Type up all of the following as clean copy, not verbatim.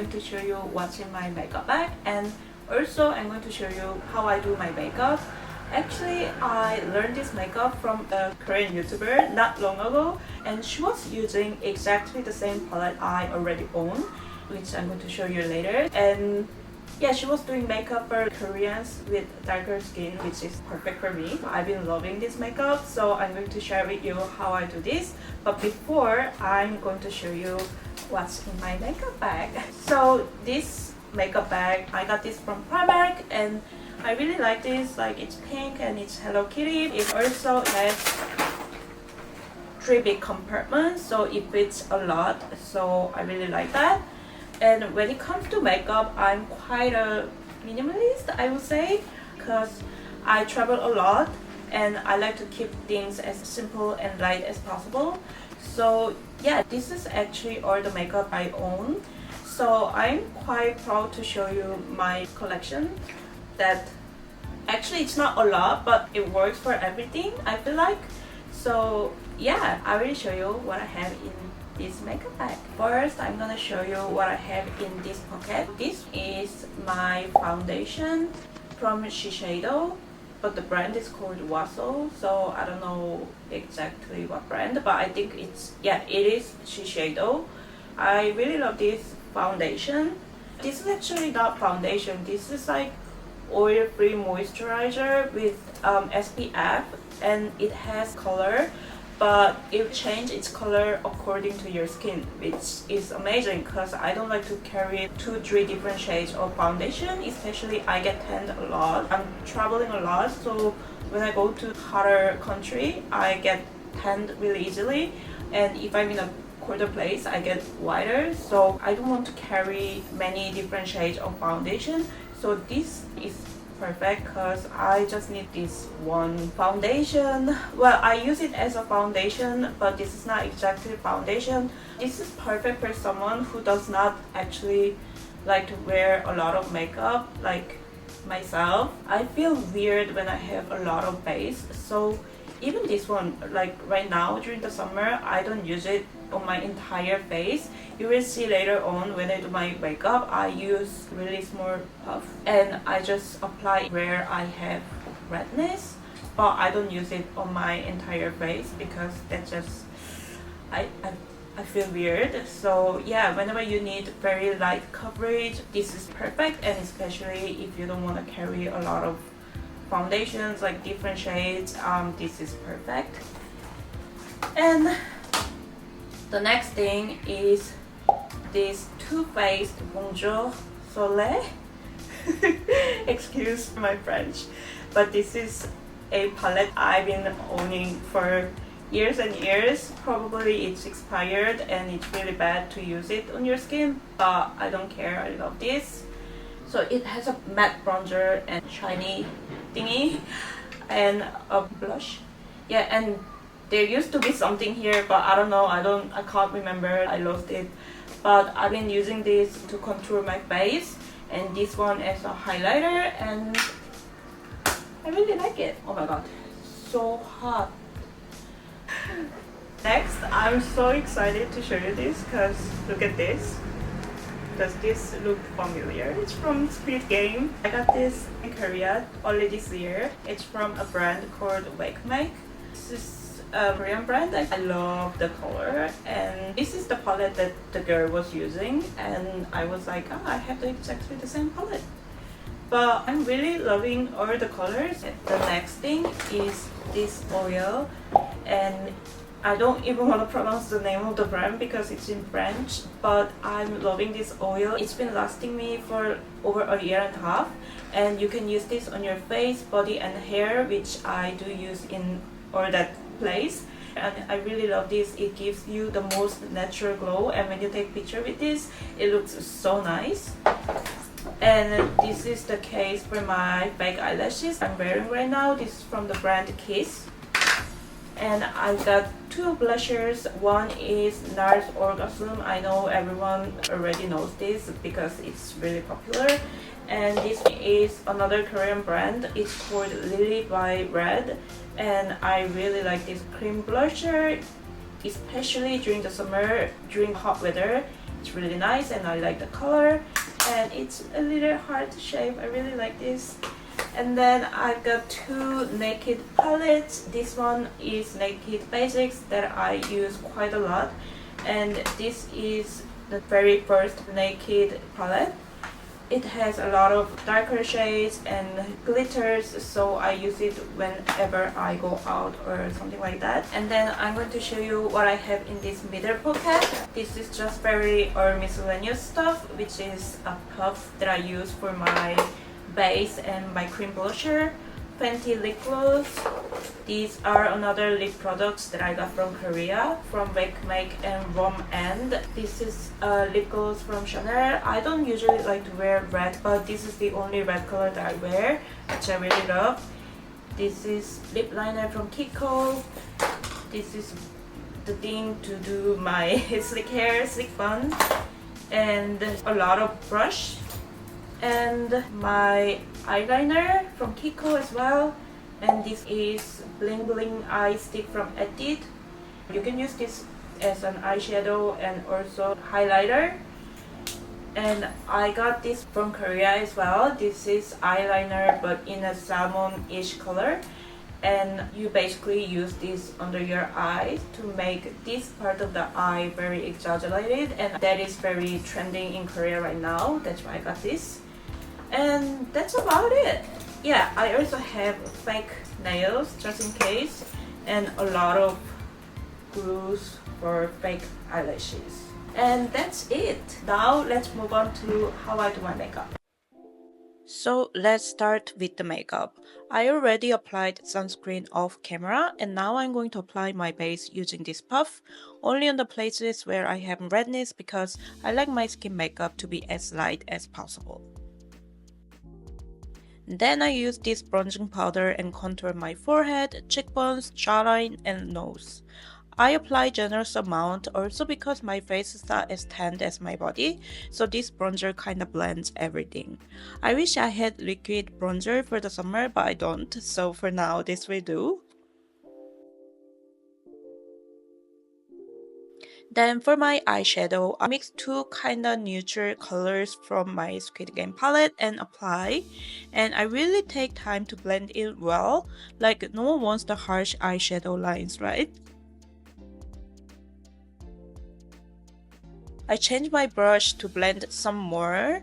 going to show you what's in my makeup bag, and also I'm going to show you how I do my makeup. Actually, I learned this makeup from a Korean YouTuber not long ago, and she was using exactly the same palette I already own, which I'm going to show you later. And yeah, she was doing makeup for Koreans with darker skin, which is perfect for me. I've been loving this makeup, so I'm going to share with you how I do this. But before, I'm going to show you what's in my makeup bag. So this makeup bag, I got this from Primark, and I really like this. Like, it's pink and it's Hello Kitty. It also has 3 big compartments, so it fits a lot. So I really like that. And when it comes to makeup, I'm quite a minimalist, I would say, because I travel a lot and I like to keep things as simple and light as possible. So yeah, this is actually all the makeup I own. So I'm quite proud to show you my collection. That actually it's not a lot, but it works for everything, I feel like. So yeah, I will show you what I have in this makeup bag. First, I'm gonna show you what I have in this pocket. This is my foundation from Shiseido, but the brand is called Waso, so I don't know exactly what brand, but I think it is Shiseido. I really love this foundation. This is actually not foundation, this is like oil-free moisturizer with SPF, and it has color, but it changes its color according to your skin, which is amazing because I don't like to carry 2-3 different shades of foundation, especially I get tanned a lot. I'm traveling a lot, so when I go to hotter country, I get tanned really easily, and if I'm in a colder place, I get whiter, so I don't want to carry many different shades of foundation. So this is perfect because I just need this one foundation. Well, I use it as a foundation, but this is not exactly foundation. This is perfect for someone who does not actually like to wear a lot of makeup like myself. I feel weird when I have a lot of base, so even this one, like right now during the summer, I don't use it on my entire face. You will see later on when I do my makeup, I use really small puff and I just apply where I have redness, but I don't use it on my entire face because that's just I feel weird. So yeah, whenever you need very light coverage, this is perfect, and especially if you don't want to carry a lot of foundations like different shades, this is perfect. And the next thing is this Too Faced Bonjour Soleil. Excuse my French, but this is a palette I've been owning for years and years. Probably it's expired and it's really bad to use it on your skin, but I don't care, I love this. So it has a matte bronzer and shiny thingy and a blush. Yeah, and there used to be something here, but I don't know, I can't remember, I lost it. But I've been using this to contour my face, and this one as a highlighter, and I really like it. Oh my god, so hot. Next, I'm so excited to show you this because look at this. Does this look familiar? It's from Squid Game. I got this in Korea only this year. It's from a brand called Wake Make. This is a Korean brand. I love the color, and this is the palette that the girl was using, and I was like, oh, I have exactly the same palette. But I'm really loving all the colors. The next thing is this oil, and I don't even want to pronounce the name of the brand because it's in French, but I'm loving this oil. It's been lasting me for over a year and a half, and you can use this on your face, body and hair, which I do use in all that place. And I really love this. It gives you the most natural glow, and when you take picture with this, it looks so nice. And this is the case for my fake eyelashes I'm wearing right now. This is from the brand Kiss. And I got 2 blushers. One is NARS Orgasm. I know everyone already knows this because it's really popular. And this is another Korean brand. It's called Lily by Red. And I really like this cream blusher, especially during the summer, during hot weather. It's really nice and I like the color, and it's a little hard to shape. I really like this. And then I've got two naked palettes. This one is Naked Basics that I use quite a lot, and this is the very first Naked palette. It has a lot of darker shades and glitters, so I use it whenever I go out or something like that. And then I'm going to show you what I have in this middle pocket. This is just very miscellaneous stuff, which is a puff that I use for my base and my cream blusher. Fenty lip gloss. These are another lip products that I got from Korea, from Wake Make and grwm. This is a lip gloss from Chanel. I don't usually like to wear red, but this is the only red color that I wear, which I really love. This is lip liner from Kiko. This is the thing to do my slick hair, slick bun, and a lot of brush. And my eyeliner from Kiko as well, and this is Bling Bling Eye Stick from Edit. You can use this as an eyeshadow and also highlighter. And I got this from Korea as well. This is eyeliner but in a salmon-ish color, and you basically use this under your eyes to make this part of the eye very exaggerated, and that is very trending in Korea right now. That's why I got this. And that's about it. Yeah, I also have fake nails just in case, and a lot of glues for fake eyelashes. And that's it. Now let's move on to how I do my makeup. So let's start with the makeup. I already applied sunscreen off camera, and now I'm going to apply my base using this puff, only on the places where I have redness because I like my skin makeup to be as light as possible. Then I use this bronzing powder and contour my forehead, cheekbones, jawline, and nose. I apply generous amount also because my face is not as tanned as my body, so this bronzer kinda blends everything. I wish I had liquid bronzer for the summer, but I don't, so for now this will do. Then for my eyeshadow, I mix two kinda neutral colors from my Squid Game palette and apply. And I really take time to blend it well, like no one wants the harsh eyeshadow lines, right? I change my brush to blend some more.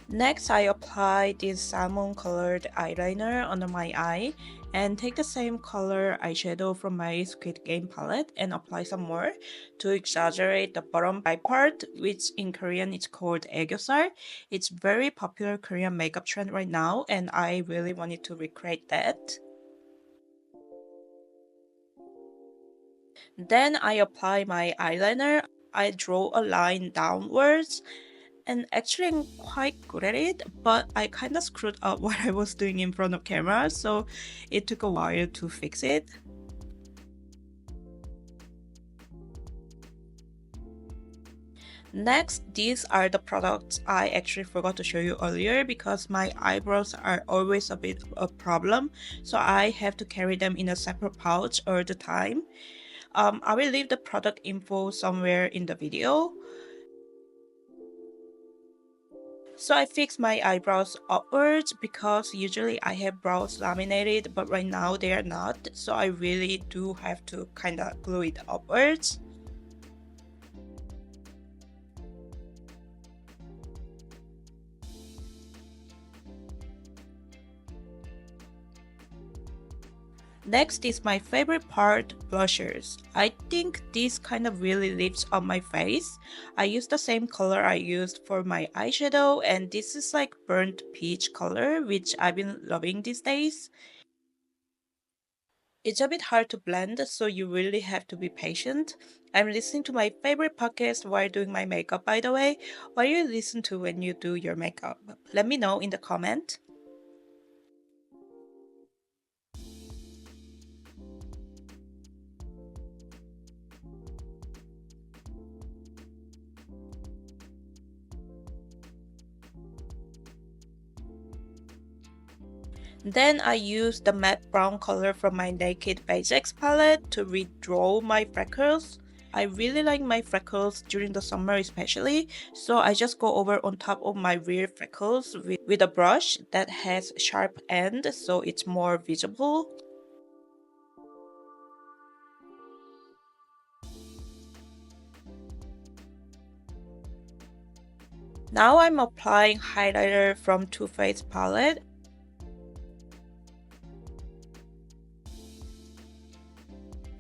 Next, I apply this salmon colored eyeliner under my eye and take the same color eyeshadow from my Squid Game palette and apply some more to exaggerate the bottom eye part, which in Korean is called aegyeosal. It's very popular Korean makeup trend right now, and I really wanted to recreate that. Then I apply my eyeliner. I draw a line downwards, and actually I'm quite good at it, but I kinda screwed up what I was doing in front of camera, so it took a while to fix it. Next, these are the products I actually forgot to show you earlier because my eyebrows are always a bit of a problem, so I have to carry them in a separate pouch all the time. I will leave the product info somewhere in the video. So I fix my eyebrows upwards because usually I have brows laminated, but right now they are not, so I really do have to kinda glue it upwards. Next is my favorite part, blushers. I think this kind of really lifts up my face. I use the same color I used for my eyeshadow, and this is like burnt peach color, which I've been loving these days. It's a bit hard to blend, so you really have to be patient. I'm listening to my favorite podcast while doing my makeup, by the way. What do you listen to when you do your makeup? Let me know in the comment. Then I use the matte brown color from my Naked Basics palette to redraw my freckles. I really like my freckles during the summer especially, so I just go over on top of my real freckles with a brush that has sharp end so it's more visible. Now I'm applying highlighter from Too Faced palette.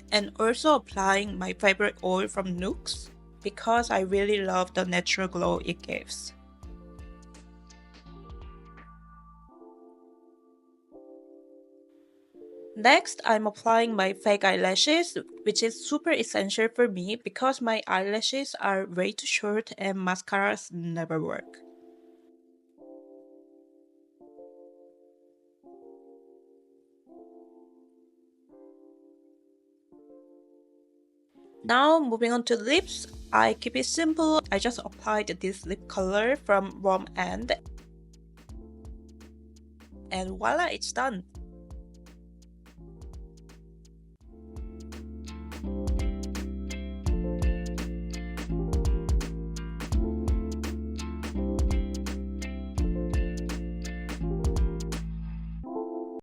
And also applying my favorite oil from Nooks because I really love the natural glow it gives. Next, I'm applying my fake eyelashes, which is super essential for me because my eyelashes are way too short and mascaras never work. Now moving on to lips, I keep it simple. I just applied this lip color from grwm and voila, it's done.